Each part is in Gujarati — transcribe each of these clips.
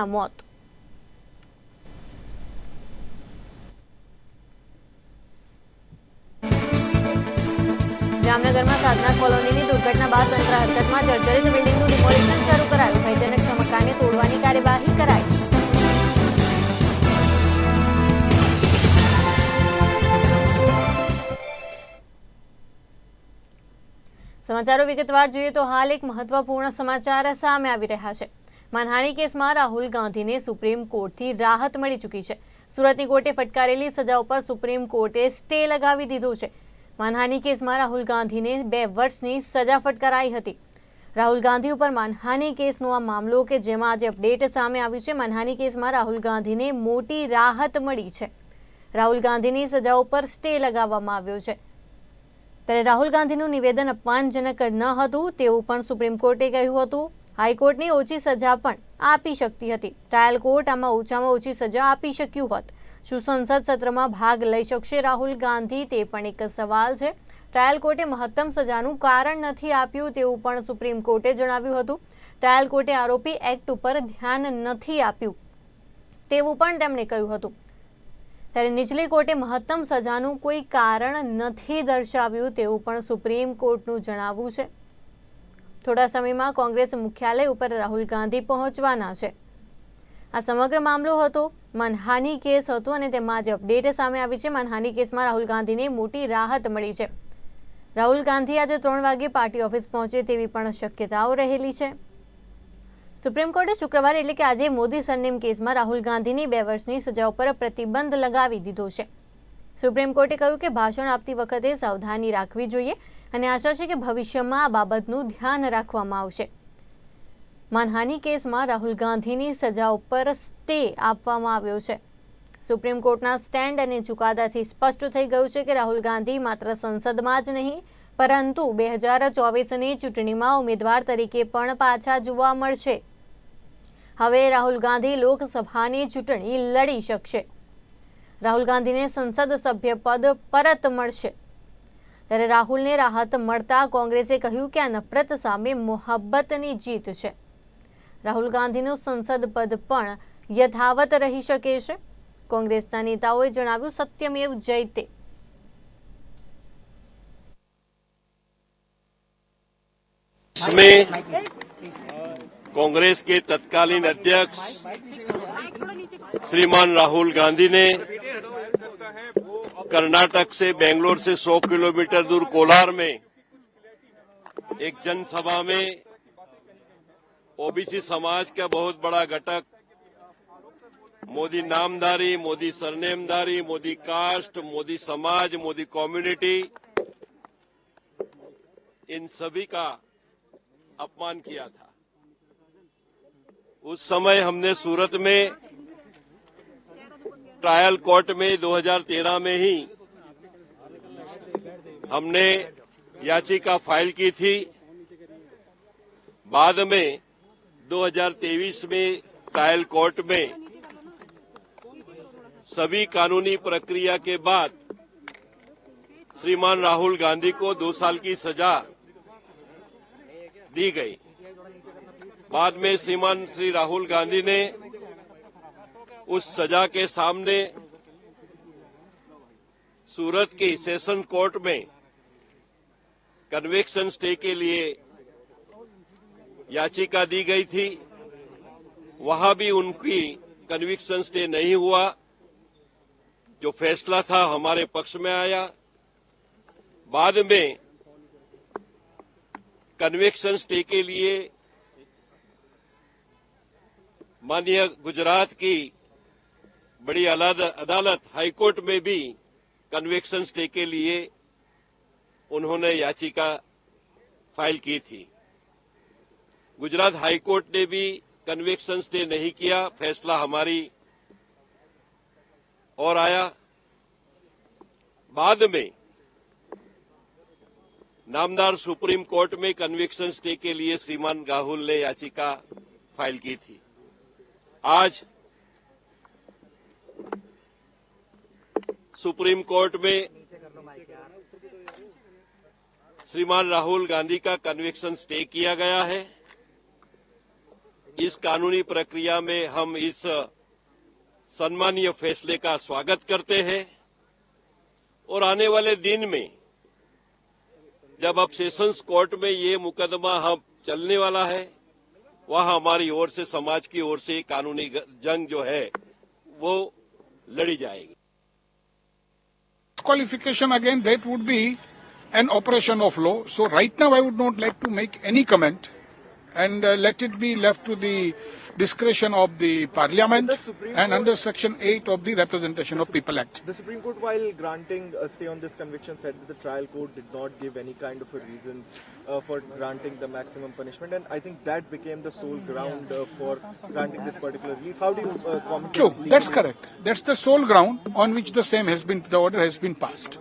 मौत। જામનગરમાં સાધના કોલોનીની દુર્ઘટના બાદ તંત્ર હરકતમાં જર્જરિત બિલ્ડિંગનું ડિમોલિશન શરૂ કરાયું। ભયજનક મકાનને તોડવાની કાર્યવાહી કરાઈ। समाचारों विगतवार જોઈએ તો હાલ એક મહત્વપૂર્ણ સમાચાર સામે આવી રહ્યા છે। માનહાનિ કેસમાં રાહુલ ગાંધીને સુપ્રીમ કોર્ટથી રાહત મળી ચૂકી છે। સુરતની કોર્ટે ફટકારેલી સજા ઉપર સુપ્રીમ કોર્ટે સ્ટે લગાવી દીધો છે। માનહાનિ કેસમાં રાહુલ ગાંધીને 2 વર્ષની સજા ફટકારાઈ હતી। રાહુલ ગાંધી ઉપર માનહાનિ કેસનો આ મામલો કે જેમાં આજે અપડેટ સામે આવી છે। માનહાનિ કેસમાં રાહુલ ગાંધીને મોટી રાહત મળી છે। રાહુલ ગાંધીની સજા ઉપર સ્ટે લગાવવામાં આવ્યો છે। ત્યારે રાહુલ ગાંધીનું નિવેદન અપમાનજનક ન હતું તેવું પણ સુપ્રીમ કોર્ટે કહ્યું હતું। હાઈકોર્ટની ઓછી સજા પણ આપી શકતી હતી। ટ્રાયલ કોર્ટ આમાં ઓછામાં ઓછી સજા આપી શક્યું હોત। શું સંસદ સત્રમાં ભાગ લઈ શકશે રાહુલ ગાંધી તે પણ એક સવાલ છે। ટ્રાયલ કોર્ટે મહત્તમ સજાનું કારણ નથી આપ્યું તેવું પણ સુપ્રીમ કોર્ટે જણાવ્યું હતું। ટ્રાયલ કોર્ટે આરોપી એક્ટ ઉપર ધ્યાન નથી આપ્યું તેવું પણ તેમણે કહ્યું હતું। ત્યારે નીચલી કોર્ટે મહત્તમ સજાનું કોઈ કારણ નથી દર્શાવ્યું તેવું પણ સુપ્રીમ કોર્ટનું જણાવવું છે। થોડા સમયમાં કોંગ્રેસ મુખ્યાલય ઉપર રાહુલ ગાંધી પહોંચવાના છે। આ સમગ્ર મામલો હતો માનહાનિ કેસ હતો અને તેમાં આજે અપડેટ સામે આવી છે। માનહાનિ કેસમાં રાહુલ ગાંધીને મોટી રાહત મળી છે। રાહુલ ગાંધી આજે 3 વાગે પાર્ટી ઓફિસ પહોંચે તેવી પણ શક્યતાઓ રહેલી છે। સુપ્રીમ કોર્ટે શુક્રવારે એટલે કે આજે મોદી સરનેમ કેસમાં રાહુલ ગાંધીની 2 વર્ષની સજા ઉપર પ્રતિબંધ લગાવી દીધો છે। સુપ્રીમ કોર્ટે કહ્યું કે ભાષણ આપતી વખતે સાવધાની રાખવી જોઈએ અને આશા છે કે ભવિષ્યમાં આ બાબતનું ધ્યાન રાખવામાં આવશે। માનહાનિ કેસમાં રાહુલ ગાંધીની સજા ઉપર સ્ટે આપવામાં આવ્યો છે। સુપ્રીમ કોર્ટના સ્ટેન્ડ અને ચુકાદાથી સ્પષ્ટ થઈ ગયું છે કે રાહુલ ગાંધી માત્ર સંસદમાં જ નહીં પરંતુ 2024ની ચૂંટણીમાં ઉમેદવાર તરીકે પણ પાછા જોવા મળશે। હવે રાહુલ ગાંધી લોકસભાની ચૂંટણી લડી શકશે। રાહુલ ગાંધીને સંસદ સભ્ય પદ પરત મળશે। ત્યારે રાહુલને રાહત મળતા કોંગ્રેસે કહ્યું કે આ નફરત સામે મોહબ્બતની જીત છે। રાહુલ ગાંધીનું સંસદ પદ પણ યથાવત રહી શકે છે। કોંગ્રેસના નેતાઓએ જણાવ્યું સત્યમેવ જયતે। इसमें कांग्रेस के तत्कालीन अध्यक्ष श्रीमान राहुल गांधी ने कर्नाटक से बेंगलोर से 100 किलोमीटर दूर कोलार में एक जनसभा में ओबीसी समाज का बहुत बड़ा घटक मोदी नामधारी, मोदी सरनेमधारी, मोदी कास्ट, मोदी समाज, मोदी कम्युनिटी, इन सभी का अपमान किया था। उस समय हमने सूरत में ट्रायल कोर्ट में 2013 में ही हमने याचिका फाइल की थी। बाद में 2023 में ट्रायल कोर्ट में सभी कानूनी प्रक्रिया के बाद श्रीमान राहुल गांधी को 2 साल की सजा दी गई। बाद में श्रीमान श्री राहुल गांधी ने उस सजा के सामने सूरत की सेशन कोर्ट में कन्विक्शन स्टे के लिए याचिका दी गई थी। वहां भी उनकी कन्विक्शन स्टे नहीं हुआ। जो फैसला था हमारे पक्ष में आया। बाद में कन्विक्शन स्टे के लिए माननीय गुजरात की बड़ी अदालत हाईकोर्ट में भी कन्विक्शन स्टे के लिए उन्होंने याचिका फाइल की थी। गुजरात हाईकोर्ट ने भी कन्विक्शन स्टे नहीं किया। फैसला हमारी और आया। बाद में नामदार सुप्रीम कोर्ट में कन्विक्शन स्टे के लिए श्रीमान राहुल ने याचिका फाइल की थी। आज सुप्रीम कोर्ट में श्रीमान राहुल गांधी का कन्विक्शन स्टे किया गया है। इस कानूनी प्रक्रिया में हम इस सम्मानीय फैसले का स्वागत करते हैं और आने वाले दिन में जब अब सेशंस कोर्ट में ये मुकदमा हम चलने वाला है, वहां हमारी ओर से, समाज की ओर से कानूनी जंग जो है वो लड़ी जाएगी। Qualification again, that would be an operation of law. So right now I would not like to make any comment and let it be left to the discretion of the Parliament and under Section 8 of the Representation of People Act. The Supreme Court, while granting a stay on this conviction, said that the trial court did not give any kind of a reason for granting the maximum punishment, and I think that became the sole ground for granting this particular relief. How do you comment? True, that's correct. That's the sole ground on which the order has been passed.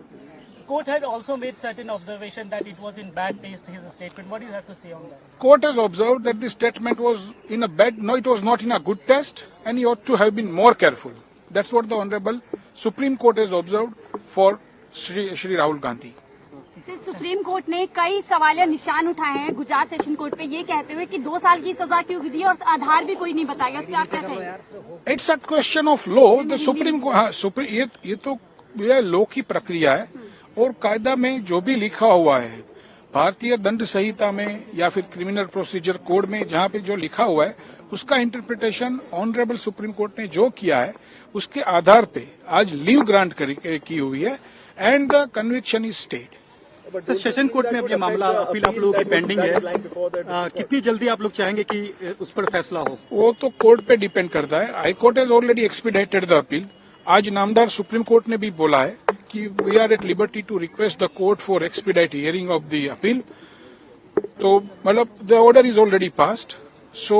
Court had also made certain observation that it was in bad taste, his statement. What do you have to say on that? Court has observed that the statement was it was not in a good taste, and he ought to have been more careful. That's what the Honorable Supreme Court has observed for Shri Rahul Gandhi. Sir, supreme court ने कई सवाल या निशान उठाए हैं गुजरात सेशन कोर्ट पे, ये कहते हुए कि 2 साल की सजा क्यों दी और आधार भी कोई नहीं बताएगा, इस पे आप क्या कहेंगे? It's a question of law. The supreme ये तो लॉ की प्रक्रिया है और कायदा में जो भी लिखा हुआ है, भारतीय दंड संहिता में या फिर क्रिमिनल प्रोसीजर कोड में जहां पे जो लिखा हुआ है, उसका इंटरप्रिटेशन ऑनरेबल सुप्रीम कोर्ट ने जो किया है उसके आधार पे आज लीव ग्रांट की हुई है and the conviction is stayed. Sir, session court में अब ये मामला अपील आप लोगों की पेंडिंग है, कितनी जल्दी आप लोग चाहेंगे कि उस पर फैसला हो? वो तो कोर्ट पे डिपेंड करता है. High court has already expedited the appeal. आज नामदार सुप्रीम कोर्ट ने भी बोला है कि we are at liberty to request the court for expedite hearing of the appeal. तो मतलब the order is already passed, so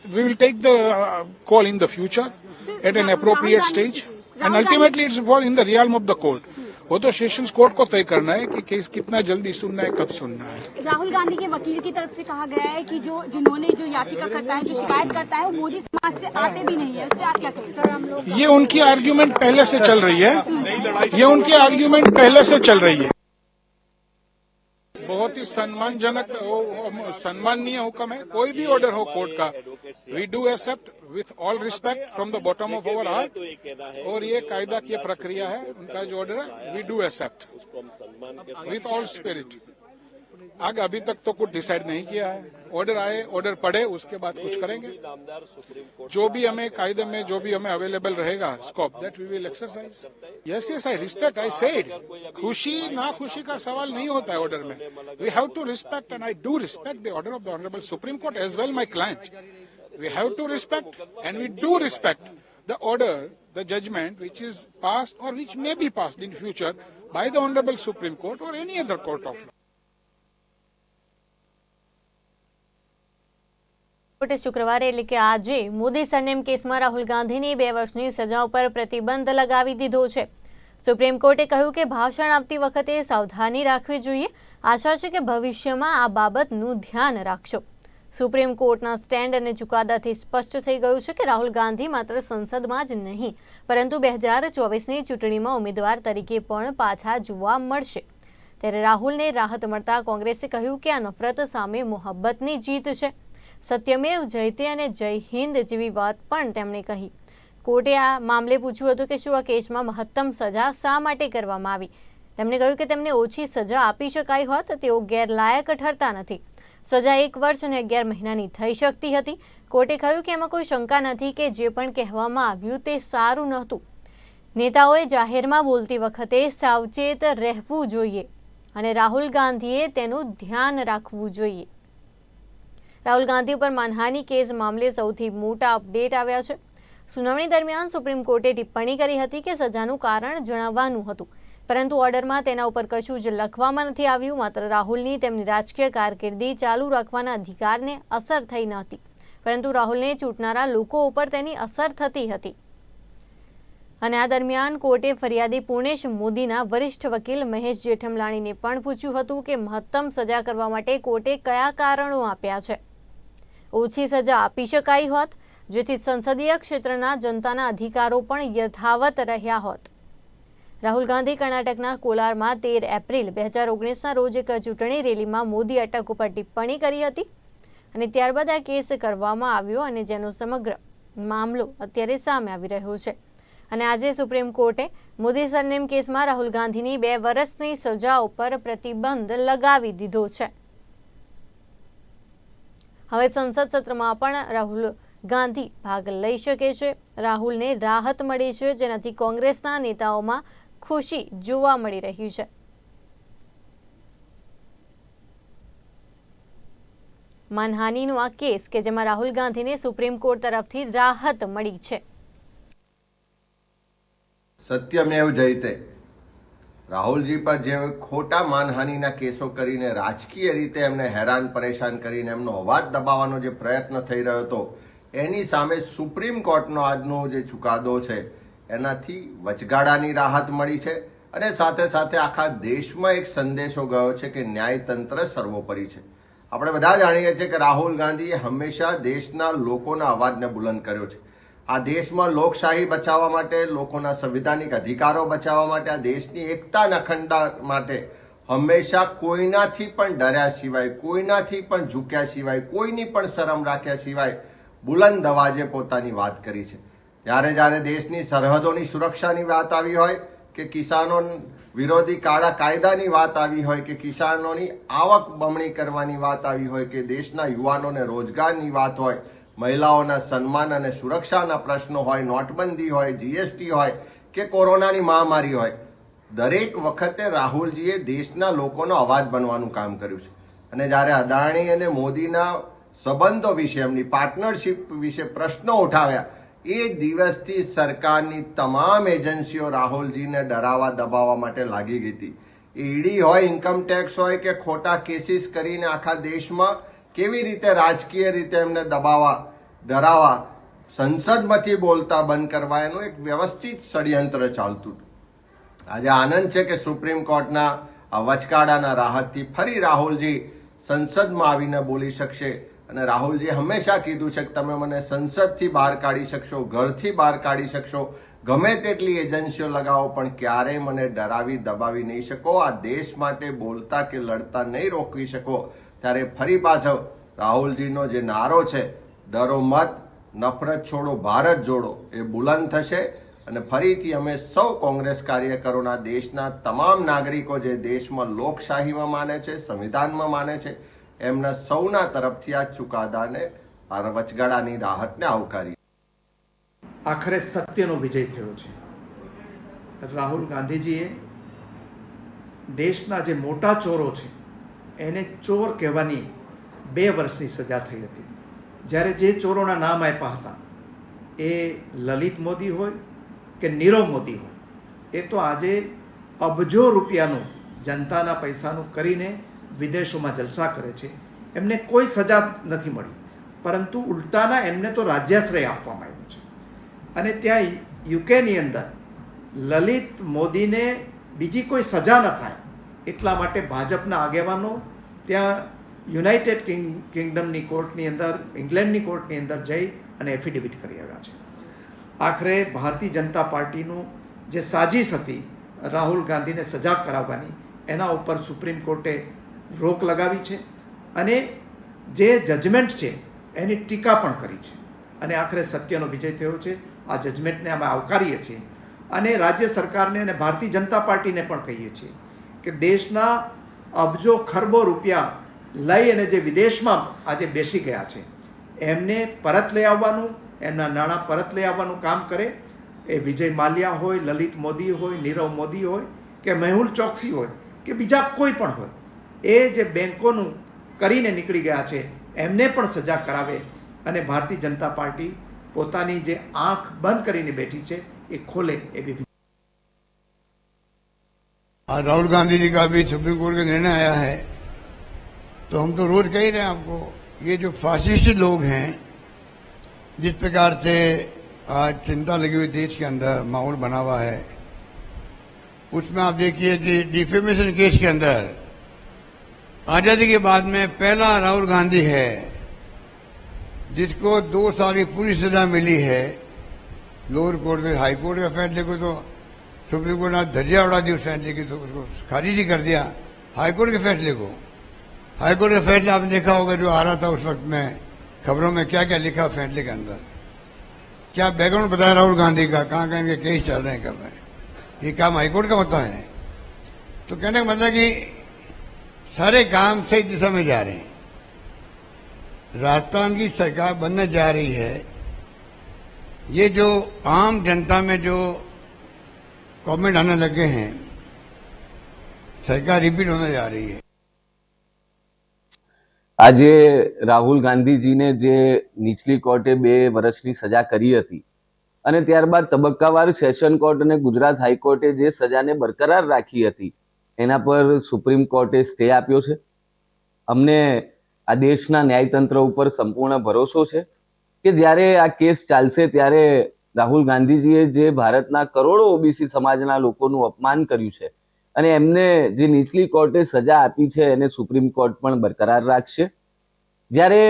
we will take the call in the future at an appropriate stage and ultimately it's for in the realm of the court. वो तो सेशंस कोर्ट को तय करना है कि केस कितना जल्दी सुनना है, कब सुनना है. राहुल गांधी के वकील की तरफ से कहा गया है कि जिन्होंने याचिका करता है, जो शिकायत करता है, वो मोदी समाज से आते भी नहीं है. इस पे आप क्या कहेंगे? सर, हम लोग ये उनकी आर्ग्यूमेंट पहले से चल रही है. ये उनकी आर्ग्यूमेंट पहले से चल रही है. बहुत ही सम्माननीय हुक्म है. कोई भी ऑर्डर हो कोर्ट का, we do accept with all respect from the bottom of our heart. और ये कायदा की प्रक्रिया है, उनका जो ऑर्डर है we do accept with all spirit. आगे अभी तक तो कुछ डिसाइड नहीं किया है. ऑर्डर आए, ऑर्डर पड़े, उसके बाद कुछ करेंगे. जो भी हमें कायदे में जो भी हमें अवेलेबल रहेगा scope, that we will exercise. Yes I respect, I said. खुशी ना खुशी का सवाल नहीं होता है ऑर्डर में. We have to respect and I do respect the order of the honourable Supreme Court as well my client. We have to respect and we do respect the order, the judgment which is passed or which may be passed in future by the Honorable Supreme Court or any other court of law. શુક્રવારે એટલે કે આજે મોદી સરનેમ કેસમાં રાહુલ ગાંધીની 2 વર્ષની સજા ઉપર પ્રતિબંધ લગાવી દીધો છે. સુપ્રીમ કોર્ટે કહ્યું કે ભાષણ આપતી વખતે સાવધાની રાખવી જોઈએ. આશા છે કે ભવિષ્યમાં આ બાબતનું ધ્યાન રાખશો. સુપ્રીમ કોર્ટના સ્ટેન્ડ અને ચુકાદાથી સ્પષ્ટ થઈ ગયું છે કે રાહુલ ગાંધી માત્ર સંસદમાં જ નહીં પરંતુ 2024ની ચૂંટણીમાં ઉમેદવાર તરીકે પણ પાછા જોવા મળશે. ત્યારે રાહુલને રાહત મળતા કોંગ્રેસે કહ્યું કે આ નફરત સામે મોહબ્બતની જીત છે. સત્યમેવ જયતે અને જય હિન્દ જેવી વાત પણ તેમણે કહી. કોર્ટે આ મામલે પૂછ્યું હતું કે શું આ કેસમાં મહત્તમ સજા શા માટે કરવામાં આવી. તેમણે કહ્યું કે તેમને ઓછી સજા આપી શકાઈ હોત, તેઓ ગેરલાયક ઠરતા નથી. સજા 1 વર્ષ અને 11 મહિનાની થઈ શકતી હતી. કોર્ટે કહ્યું કે એમાં કોઈ શંકા નથી કે જે પણ કહેવામાં આવ્યું તે સારું નહોતું. નેતાઓએ જાહેરમાં બોલતી વખતે સાવચેત રહેવું જોઈએ અને રાહુલ ગાંધીએ તેનું ધ્યાન રાખવું જોઈએ. રાહુલ ગાંધી ઉપર માનહાનિ કેસ મામલે સૌથી મોટા અપડેટ આવ્યા છે. સુનાવણી દરમિયાન સુપ્રીમ કોર્ટે ટિપ્પણી કરી હતી કે સજાનું કારણ જણાવવાનું હતું, પરંતુ ઓર્ડરમાં તેના ઉપર કશું જ લખવામાં નથી આવ્યું. માત્ર રાહુલની તેમની રાજકીય કારકિર્દી ચાલુ રાખવાના અધિકારને અસર થઈ નહોતી, પરંતુ રાહુલને ચૂંટનારા લોકો ઉપર તેની અસર થતી હતી. અને આ દરમિયાન કોર્ટે ફરિયાદી પૂર્ણેશ મોદીના વરિષ્ઠ વકીલ મહેશ જેઠમલાણીને પણ પૂછ્યું હતું કે મહત્તમ સજા કરવા માટે કોર્ટે કયા કારણો આપ્યા છે. ઓછી સજા આપી શકાઈ હોત જેથી સંસદીય ક્ષેત્રના જનતાના અધિકારો પણ યથાવત રહ્યા હોત. રાહુલ ગાંધી કર્ણાટકના કોલારમાં 13 એપ્રિલ 2019ના રોજ એક ચૂંટણી રેલીમાં મોદી અટક ઉપર ટિપ્પણી કરી હતી. અને ત્યારબાદ આ કેસ કરવામાં આવ્યો અને જેનો સમગ્ર મામલો અત્યારે સામે આવી રહ્યો છે. અને આજે સુપ્રીમ કોર્ટે મોદી સરનેમ કેસમાં રાહુલ ગાંધીની 2 વર્ષની સજા ઉપર પ્રતિબંધ લગાવી દીધો છે. હવે સંસદ સત્રમાં પણ રાહુલ ગાંધી ભાગ લઈ શકે છે. રાહુલને રાહત મળી છે, જેનાથી કોંગ્રેસના નેતાઓમાં ખુશી જોવા મળી રહી છે. માનહાનિનો આ કેસ કે જેમાં રાહુલ ગાંધીને સુપ્રીમ કોર્ટ તરફથી રાહત મળી છે. સત્યમેવ જયતે. રાહુલજી પર જે ખોટા માનહાનિના કેસો કરીને રાજકીય રીતે એમને હેરાન પરેશાન કરીને એમનો અવાજ દબાવવાનો જે પ્રયત્ન થઈ રહ્યો હતો, એની સામે સુપ્રીમ કોર્ટનો આજનો જે ચુકાદો છે એનાથી વચગાળાની રાહત મળી છે અને સાથે સાથે આખા દેશમાં એક સંદેશો ગયો છે કે ન્યાયતંત્ર સર્વોપરી છે. આપણે બધા જાણીએ છીએ કે રાહુલ ગાંધીએ હંમેશા દેશના લોકોના અવાજને બુલંદ કર્યો છે. આ દેશમાં લોકશાહી બચાવવા માટે, લોકોના સંવિધાનિક અધિકારો બચાવવા માટે, આ દેશની એકતા અને અખંડતા માટે હંમેશા કોઈનાથી પણ ડર્યા સિવાય, કોઈનાથી પણ ઝૂક્યા સિવાય, કોઈની પણ શરમ રાખ્યા સિવાય બુલંદ અવાજે પોતાની વાત કરી છે. જ્યારે જ્યારે દેશની સરહદોની સુરક્ષાની વાત આવી હોય કે કિસાનો વિરોધી કાળા કાયદાની વાત આવી હોય કે કિસાનોની આવક બમણી કરવાની વાત આવી હોય કે દેશના યુવાનોને રોજગારની વાત હોય, મહિલાઓના સન્માન અને સુરક્ષાના પ્રશ્નો હોય, નોટબંધી હોય, જીએસટી હોય કે કોરોનાની મહામારી હોય, દરેક વખતે રાહુલજીએ દેશના લોકોનો અવાજ બનવાનું કામ કર્યું છે. અને જ્યારે અદાણી અને મોદીના સંબંધો વિશે, એમની પાર્ટનરશિપ વિશે પ્રશ્નો ઉઠાવ્યા, એ દિવસથી સરકારની તમામ એજન્સીઓ રાહુલજીને ડરાવવા દબાવવા માટે લાગી ગઈ હતી. ઈડી હોય, ઇન્કમટેક્સ હોય કે ખોટા કેસીસ કરીને આખા દેશમાં કેવી રીતે રાજકીય રીતે એમને દબાવવા, ડરાવવા, સંસદમાંથી બોલતા બંધ કરવા, એનું એક વ્યવસ્થિત ષડયંત્ર ચાલતું હતું. આજે આનંદ છે કે સુપ્રીમ કોર્ટના આ વચગાળાના રાહતથી ફરી રાહુલજી સંસદમાં આવીને બોલી શકશે. અને રાહુલજીએ હંમેશા કીધું છે કે તમે મને સંસદથી બહાર કાઢી શકશો, ઘરથી બહાર કાઢી શકશો, ગમે તેટલી એજન્સીઓ લગાવો, પણ ક્યારેય મને ડરાવી દબાવી નહીં શકો, આ દેશ માટે બોલતા કે લડતા નહીં રોકી શકો. ત્યારે ફરી પાછો રાહુલજીનો જે નારો છે, ડરો મત, નફરત છોડો, ભારત જોડો, એ બુલંદ થશે. અને ફરીથી અમે સૌ કોંગ્રેસ કાર્યકરોના, દેશના તમામ નાગરિકો જે દેશમાં લોકશાહીમાં માને છે, સંવિધાનમાં માને છે, એમના સૌના તરફથી આ ચુકાદાને, આ વચગાળાની રાહતને આવકારી. આખરે સત્યનો વિજય થયો છે. રાહુલ ગાંધીજીએ દેશના જે મોટા ચોરો છે એને ચોર કહેવાની 2 વર્ષની સજા થઈ હતી. જ્યારે જે ચોરોના નામ આપ્યા હતા એ લલિત મોદી હોય કે નીરવ મોદી હોય, એ તો આજે અબજો રૂપિયાનું જનતાના પૈસાનું કરીને વિદેશોમાં જલસા કરે છે. એમને કોઈ સજા નથી મળી, પરંતુ ઉલટાના એમને તો રાજ્યાશ્રય આપવામાં આવ્યો છે. અને ત્યાં યુકેની અંદર લલિત મોદીને બીજી કોઈ સજા ન થાય એટલા માટે ભાજપના આગેવાનો ત્યાં યુનાઇટેડ કિંગડમની કોર્ટની અંદર, ઇંગ્લેન્ડની કોર્ટની અંદર જઈ અને એફિડેવિટ કરી આવ્યા છે. આખરે ભારતીય જનતા પાર્ટીનું જે સાજિશ હતી રાહુલ ગાંધીને સજા કરાવવાની, એના ઉપર સુપ્રીમ કોર્ટે રોક લગાવી છે અને જે જજમેન્ટ છે એની ટીકા પણ કરી છે. અને આખરે સત્યનો વિજય થયો છે. આ જજમેન્ટને અમે આવકારીએ છીએ અને રાજ્ય સરકારને અને ભારતીય જનતા પાર્ટીને પણ કહીએ છીએ કે દેશના અબજો ખરબો રૂપિયા લઈ અને જે વિદેશમાં આજે બેસી ગયા છે એમને પરત લઈ આવવાનું, એમના નાણાં પરત લઈ આવવાનું કામ કરે. એ વિજય માલ્યા હોય, લલિત મોદી હોય, નીરવ મોદી હોય કે મેહુલ ચોકસી હોય કે બીજા કોઈ પણ હોય, એ જે બેંકોનું કરીને નીકળી ગયા છે એમને પણ સજા કરાવે અને ભારતીય જનતા પાર્ટી પોતાની જે આંખ બંધ કરીને બેઠી છે એ खोले एवं राहुल गांधी जी का भी सुप्रीम कोर्ट का निर्णय आया है, तो हम तो रोज कह ही रहे हैं आपको, ये जो फासिस्ट लोग हैं, जिस प्रकार से आज चिंता लगी हुई देश के अंदर माहौल बना हुआ है, उसमें आप देखिए कि डिफेमेशन केस के अंदर आजादी के बाद में पहला राहुल गांधी है जिसको 2 साल की पूरी सजा मिली है. लोअर कोर्ट में, हाई कोर्ट का फैसले को तो सुप्रीम कोर्ट ने धज्जियां उड़ा दी, उस फैसले की तो उसको खारिज ही कर दिया, हाई कोर्ट के फैसले को. हाईकोर्ट का फैसला आपने देखा होगा जो आ रहा था उस वक्त में खबरों में क्या क्या लिखा फैसले के अंदर, क्या बैकग्राउंड बताया राहुल गांधी का, कहाँ कहाँ इनके केस चल रहे हैं, कर रहे हैं, ये काम हाईकोर्ट का होता है। तो कहने का मतलब कि सारे काम सही दिशा में जा रहे हैं। राजस्थान की सरकार बनने जा रही है, ये जो आम जनता में जो कमेंट आने लगे हैं, सरकार रिपीट होने जा रही है। આજે રાહુલ ગાંધીજીને જે નીચલી કોર્ટે 2 વર્ષની સજા કરી હતી અને ત્યારબાદ તબક્કાવાર સેશન કોર્ટ અને ગુજરાત હાઈકોર્ટે જે સજાને બરકરાર રાખી હતી એના પર સુપ્રીમ કોર્ટે સ્ટે આપ્યો છે। અમને આ દેશના ન્યાયતંત્ર ઉપર સંપૂર્ણ ભરોસો છે કે જ્યારે આ કેસ ચાલશે ત્યારે રાહુલ ગાંધીજીએ જે ભારતના કરોડો ઓબીસી સમાજના લોકોનું અપમાન કર્યું છે અને એમને જે નીચલી કોર્ટે સજા આપી છે એને સુપ્રીમ કોર્ટ પણ બરકરાર રાખશે। જ્યારે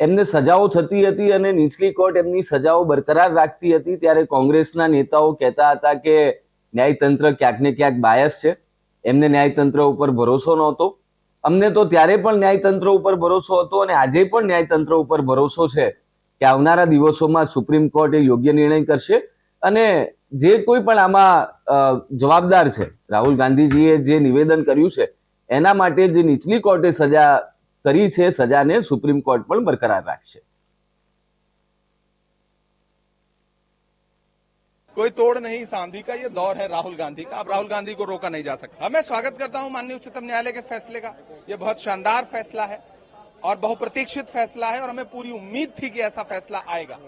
એમને સજાઓ થતી હતી અને નીચલી કોર્ટ એમની સજાઓ બરકરાર રાખતી હતી ત્યારે કોંગ્રેસના નેતાઓ કહેતા હતા કે ન્યાયતંત્ર ક્યાંક ને ક્યાંક બાયસ છે, એમને ન્યાયતંત્ર ઉપર ભરોસો નહોતો। અમને તો ત્યારે પણ ન્યાયતંત્ર ઉપર ભરોસો હતો અને આજે પણ ન્યાયતંત્ર ઉપર ભરોસો છે કે આવનારા દિવસોમાં સુપ્રીમ કોર્ટ એ યોગ્ય નિર્ણય કરશે અને જે કોઈ પણ આમાં જવાબદાર છે, રાહુલ ગાંધીજીએ જે નિવેદન કર્યું છે એના માટે જે નીચલી કોર્ટે સજા કરી છે સજાને સુપ્રીમ કોર્ટ પણ બરકરાર રાખશે। कोई तोड़ नहीं इस आंधी का, ये दौर है राहुल गांधी का। अब राहुल गांधी को रोका नहीं जा सकता। मैं स्वागत करता हूं माननीय उच्चतम न्यायालय के फैसले का। ये बहुत शानदार फैसला है और बहुप्रतीक्षित फैसला है और हमें पूरी उम्मीद थी कि ऐसा फैसला आएगा।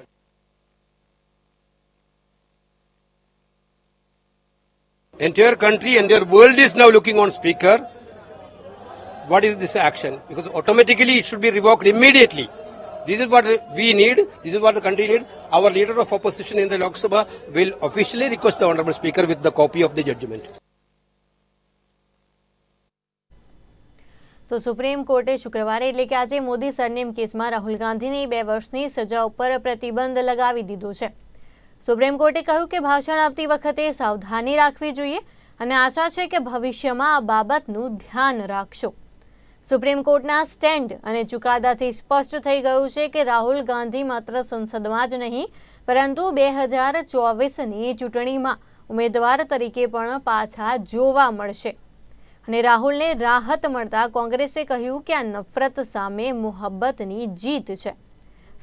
Entire country and their world is now looking on Speaker. What is this action? Because automatically it should be revoked immediately. This is what we need. This is what the country needs. Our leader of opposition in the Lok Sabha will officially request the Honorable Speaker with the copy of the judgment. તો સુપ્રીમ કોર્ટે શુક્રવારે એટલે કે આજે મોદી સરનેમ કેસમાં રાહુલ ગાંધીની 2 વર્ષની સજા ઉપર પ્રતિબંધ લગાવી દીધો છે। સુપ્રીમ કોર્ટે કહ્યું કે ભાષણ આપતી વખતે સાવધાની રાખવી જોઈએ અને આશા છે કે ભવિષ્યમાં આ બાબતનું ધ્યાન રાખશો। સુપ્રીમ કોર્ટના સ્ટેન્ડ અને ચુકાદાથી સ્પષ્ટ થઈ ગયું છે કે રાહુલ ગાંધી માત્ર સંસદમાં જ નહીં પરંતુ 2024ની ચૂંટણીમાં ઉમેદવાર તરીકે પણ પાછા જોવા મળશે અને રાહુલને રાહત મળતા કોંગ્રેસે કહ્યું કે આ નફરત સામે મોહબ્બતની જીત છે।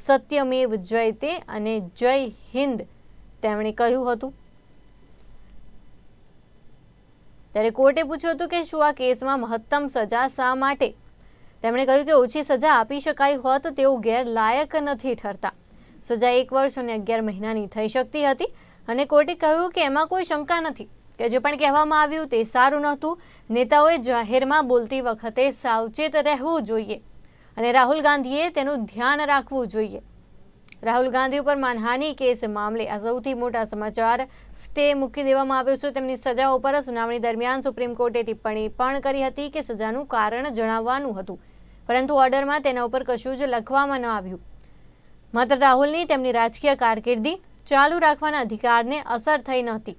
સત્યમેવ જયતે અને જય હિન્દ તેમણે કહ્યું હતું। ત્યારે કોર્ટે પૂછ્યું હતું કે શું આ કેસમાં મહત્તમ સજા શા માટે? તેમણે કહ્યું કે ઓછી સજા આપી શકાય હોત તેઓ ગેરલાયક નથી ठरता। સજા 1 વર્ષ અને 11 મહિનાની થઈ શકતી હતી અને કોર્ટે કહ્યું કે એમાં કોઈ શંકા નથી કે જે પણ કહેવામાં આવ્યું તે સારું નહોતું। નેતાઓએ જાહેરમાં બોલતી વખતે સાવચેત રહેવું જોઈએ અને રાહુલ ગાંધીએ તેનું ધ્યાન રાખવું જોઈએ। રાહુલ ગાંધી ઉપર માનહાનિ કેસ મામલે આ સૌથી મોટા સમાચાર। સ્ટે મૂકી દેવામાં આવ્યો છે। તેમની સજા ઉપર સુનાવણી દરમિયાન સુપ્રીમ કોર્ટે ટિપ્પણી પણ કરી હતી કે સજાનું કારણ જણાવવાનું હતું પરંતુ ઓર્ડરમાં તેના ઉપર કશું જ લખવામાં ન આવ્યું। માત્ર રાહુલની તેમની રાજકીય કારકિર્દી ચાલુ રાખવાના અધિકારને અસર થઈ નહોતી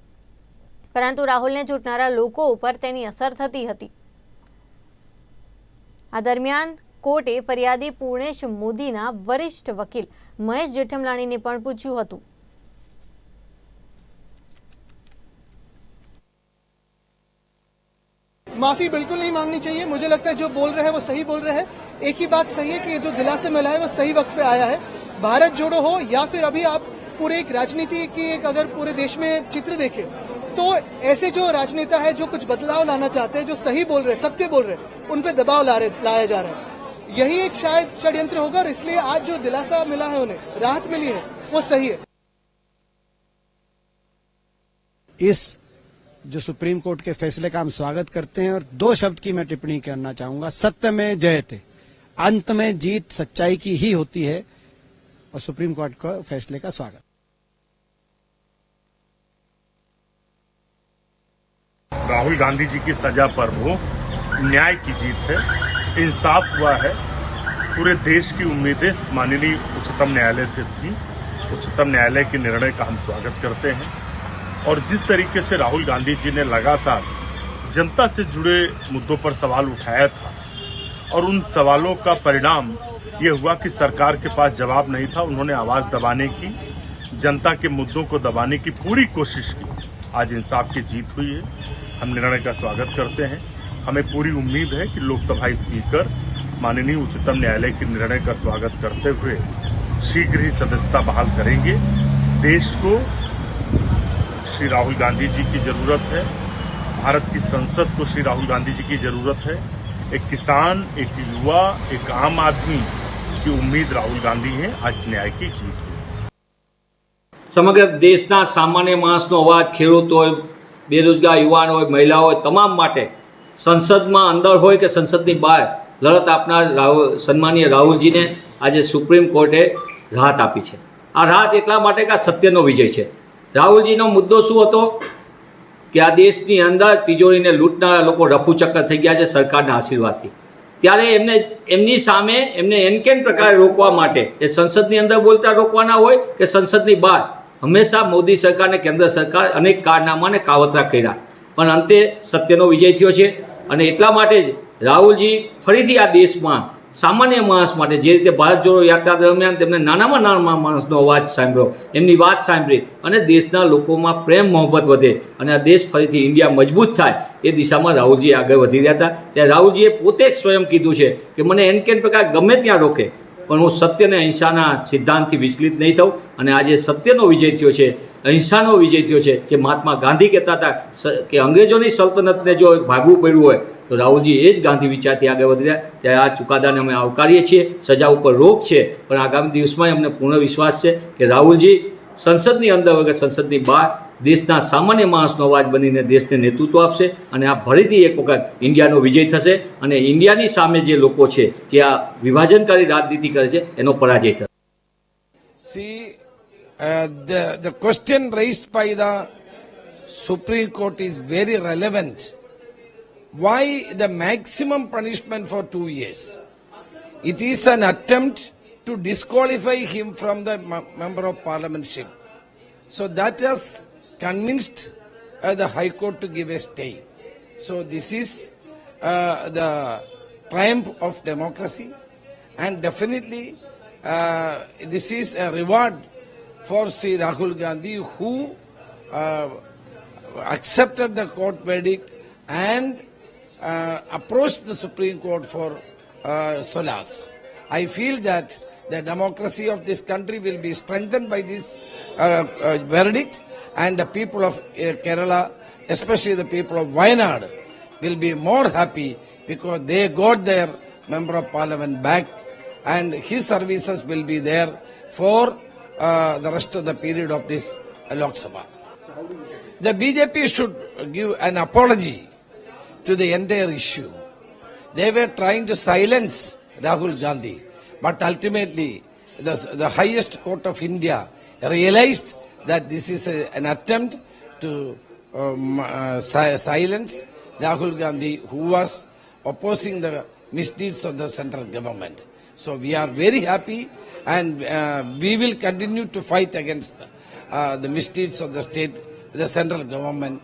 પરંતુ રાહુલને ચૂંટનારા લોકો ઉપર તેની અસર થતી હતી। આ દરમિયાન કોર્ટે ફરિયાદી પૂર્ણેશ મોદીના વરિષ્ઠ વકીલ મહેશ જેઠમલાણીને પણ પૂછ્યું હતું। माफी बिल्कुल नहीं मांगनी चाहिए। मुझे लगता है जो बोल रहे हैं वो सही बोल रहे हैं। एक ही बात सही है कि जो दिलासे मिला है वो सही वक्त पे आया है। भारत जोड़ो हो या फिर अभी आप पूरे एक राजनीति की एक अगर पूरे देश में चित्र देखें तो ऐसे जो राजनेता है जो कुछ बदलाव लाना चाहते हैं, जो सही बोल रहे हैं, सत्य बोल रहे हैं, उन पे दबाव लाया जा रहा है। यही एक शायद षड्यंत्र होगा और इसलिए आज जो दिलासा मिला है, उन्हें राहत मिली है, वो सही है। इस जो सुप्रीम कोर्ट के फैसले का हम स्वागत करते हैं और 2 शब्द की मैं टिप्पणी करना चाहूंगा। सत्य में जयते, अंत में जीत सच्चाई की ही होती है और सुप्रीम कोर्ट के फैसले का स्वागत। राहुल गांधी जी की सजा पर वो न्याय की जीत है, इंसाफ हुआ है। पूरे देश की उम्मीदें माननीय उच्चतम न्यायालय से थी। उच्चतम न्यायालय के निर्णय का हम स्वागत करते हैं और जिस तरीके से राहुल गांधी जी ने लगातार जनता से जुड़े मुद्दों पर सवाल उठाया था और उन सवालों का परिणाम ये हुआ कि सरकार के पास जवाब नहीं था। उन्होंने आवाज दबाने की, जनता के मुद्दों को दबाने की पूरी कोशिश की। आज इंसाफ की जीत हुई है। हम निर्णय का स्वागत करते हैं। हमें पूरी उम्मीद है कि लोकसभा स्पीकर माननीय उच्चतम न्यायालय के निर्णय का स्वागत करते हुए शीघ्र ही सदस्यता बहाल करेंगे। देश को श्री राहुल गांधी जी की जरूरत है। भारत की संसद को श्री राहुल गांधी जी की जरूरत है। एक किसान, एक युवा, एक आम आदमी की उम्मीद राहुल गांधी है। आज न्याय की जीत हुई। समग्र देशना सामान्य माणसनो अवाज, खेडूत होय, बेरोजगार युवान होय, महिला होय, तमाम माटे संसदमां अंदर होय के संसदनी बहार लड़त आपनार सन्मानीय राहुलजीने आज सुप्रीम कोर्टे राहत आपी छे। आ राहत एटला माटे के सत्यनो विजय छे। राहुलजीनो मुद्दो शुं हतो कि आ देशनी अंदर तिजोरीने लूंटनारा लोको रफूचक्कर थई गया छे सरकारना आशीर्वादथी। त्यारे एमनी सामे एमने एनकेन प्रकारे रोकवा माटे ए संसदनी अंदर बोलता रोकवाना होय के संसदनी बहार हमेशा मोदी सरकार ने केंद्र सरकार अनेक कारनामा ने कावतरा कर्या, पण अंते सत्यनो विजय थयो छे। अने एटला माटे ज राहुलजी फरीथी आ देशमां सामान्य माणस माटे जे रीते भारत जोड़ो यात्रा दरमियान तेमणे नानामां नाना माणसनो अवाज सांभळ्यो, एमनी वात सांभळी अने देशना लोकोमां प्रेम मोहब्बत वधे अने आ देश फरीथी इंडिया मजबूत थाय ए दिशामां राहुलजी आगळ वधी रह्या हता। त्यारे राहुलजीए पोते स्वयं कीधुं छे के मने एनकेन प्रकार गमे त्यां रोके पण हूँ सत्य ने अहिंसाना सिद्धांतथी विचलित नहीं थऊं अने आजे सत्यनो विजय थयो छे, अहिंसानो विजय थयो छे। जे महात्मा गांधी कहेता हता के अंग्रेजोनी सल्तनतने जो भागवू पड्युं होय तो राहुलजी ए ज गांधी विचारथी आगे वधी रह्या। त्यारे आ चुकादाने अमे आवकारीए छीए। सजा उपर रोक छे पण आगामी दिवसमां अમને पूर्ण विश्वास छे के राहुलजी संसदनी अंदर वगैरे संसदनी बहार देशना सामान्य माणसनो अवाज बनीने देशने नेतृत्व आपशे अने आ फरीथी एक वखत इंडियानो विजय थशे अने इंडियानी सामे जे लोको छे जे आ विभाजनकारी राजनीति करे छे एनो पराजय थशे। See, the question raised by the Supreme Court is very relevant. Why the maximum punishment for 2 years? It is an attempt to disqualify him from the member of parliamentship. So that has convinced the High Court to give a stay. So this is the triumph of democracy, and definitely this is a reward for Sri Rahul Gandhi, who accepted the court verdict and approached the Supreme Court for solace. I feel that the democracy of this country will be strengthened by this verdict, and the people of Kerala, especially the people of Wayanad, will be more happy because they got their member of parliament back, and his services will be there for the rest of the period of this Lok Sabha. The BJP should give an apology to the entire issue. They were trying to silence Rahul Gandhi, but ultimately the highest court of India realized that this is an attempt to silence Rahul Gandhi, who was opposing the misdeeds of the central government. So we are very happy, and we will continue to fight against the misdeeds of the state, the central government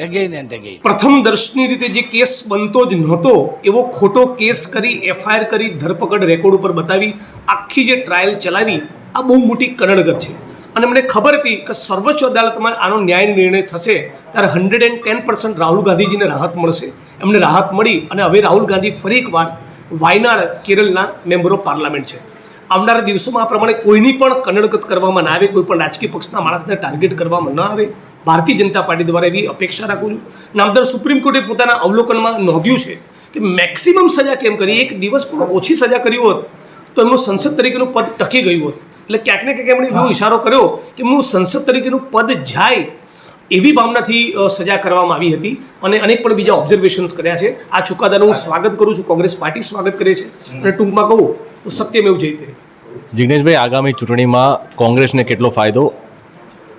again and again. प्रथम दर्शनी रीते जे केस बनतो ज नहोतो एवो खोटो केस करी, एफआईआर करी, धरपकड़ रेकॉर्ड पर बतावी, आखी जे ट्रायल चलावी आ बहु मोटी कनडगत छे। અને મને ખબર હતી કે સર્વોચ્ચ અદાલતમાં આનો ન્યાય નિર્ણય થશે ત્યારે 110% રાહુલ ગાંધીજીને રાહત મળશે। એમને રાહત મળી અને હવે રાહુલ ગાંધી ફરી એકવાર વાયનાડ કેરળના મેમ્બર ઓફ પાર્લામેન્ટ છે। આવનારા દિવસોમાં આ પ્રમાણે કોઈની પણ કનડગત કરવામાં ના આવે, કોઈ પણ રાજકીય પક્ષના માણસને ટાર્ગેટ કરવામાં ન આવે। ભારતીય જનતા પાર્ટી દ્વારા એવી અપેક્ષા રાખું છું। નામદાર સુપ્રીમ કોર્ટે પોતાના અવલોકનમાં નોંધ્યું છે કે મેક્સિમમ સજા કેમ કરી, એક દિવસ પણ ઓછી સજા કરી હોત તો એમનું સંસદ તરીકેનું પદ ટકી ગયું હોત। એટલે ક્યાંક ને ક્યાંક એમણે એવો ઇશારો કર્યો કે એમનું સંસદ તરીકેનું પદ જાય એવી ભાવનાથી સજા કરવામાં આવી હતી અને અનેક પણ બીજા ઓબ્ઝર્વેશન્સ કર્યા છે। આ ચુકાદાનું હું સ્વાગત કરું છું, કોંગ્રેસ પાર્ટી સ્વાગત કરે છે અને ટૂંકમાં કહું તો સત્યમેવ જયતે। જિગ્નેશભાઈ, આગામી ચૂંટણીમાં કોંગ્રેસને કેટલો ફાયદો?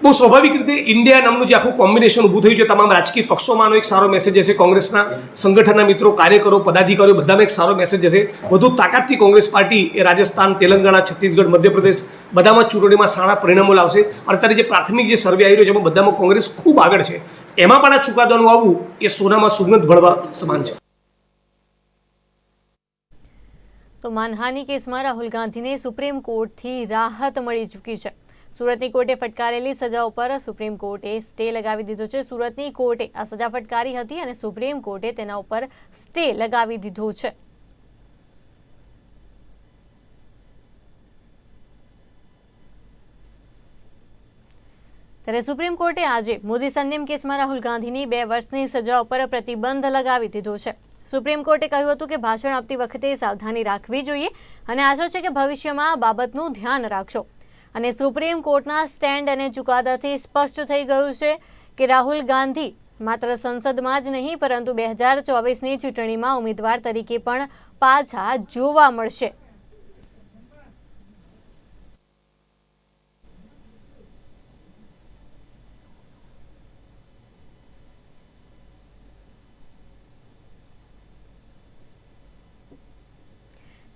બહુ સ્વાભાવિક રીતે ઇન્ડિયા નામનું જે આખું કોમ્બિનેશન ઊભું થયું છે, તમામ રાજકીય પક્ષોમાંનો એક સારો મેસેજ હશે, કોંગ્રેસના સંગઠનના મિત્રો, કાર્યકરો, પદાધિકારીઓ બધામાં એક સારો મેસેજ હશે। વધુ તાકાતથી કોંગ્રેસ પાર્ટી એ રાજસ્થાન, તેલંગાણા, છત્તીસગઢ, મધ્યપ્રદેશ બધામાં ચૂંટણીમાં સારા પરિણામો લાવશે। અત્યારે જે પ્રાથમિક જે સર્વે આવી રહ્યો છે એમાં બધામાં કોંગ્રેસ ખૂબ આગળ છે। એમાં પણ આ ચુકાદાનું આવવું એ સોનામાં સુગંધ ભળવા સમાન છે। તો માનહાનિ કેસમાં રાહુલ ગાંધીને સુપ્રીમ કોર્ટથી રાહત મળી ચૂકી છે. સુરતની કોર્ટે ફટકારેલી સજાઓ પર સુપ્રીમ કોર્ટે સ્ટે લગાવી દીધો છે. સુરતની કોર્ટે આ સજા ફટકારી હતી અને સુપ્રીમ કોર્ટે તેના ઉપર સ્ટે લગાવી દીધો છે. ત્યારે સુપ્રીમ કોર્ટે આજે મોદી સંનેમ કેસમાં રાહુલ ગાંધીની 2 વર્ષની સજા ઉપર પ્રતિબંધ લગાવી દીધો છે. સુપ્રીમ કોર્ટે કહ્યું હતું કે ભાષણ આપતી વખતે સાવધાની રાખવી જોઈએ અને આશા છે કે ભવિષ્યમાં આ બાબતનું ધ્યાન રાખશો. અને સુપ્રીમ કોર્ટના સ્ટેન્ડ અને ચુકાદાથી સ્પષ્ટ થઈ ગયું છે કે રાહુલ ગાંધી માત્ર સંસદમાં જ નહીં પરંતુ 2024ની ચૂંટણીમાં ઉમેદવાર તરીકે પણ પાછા જોવા મળશે.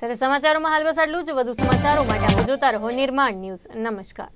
ત્યારે સમાચારોમાં હાલ બસ આટલું જ. વધુ સમાચારો માટે આપ જોતા રહો નિર્માણ ન્યૂઝ. નમસ્કાર.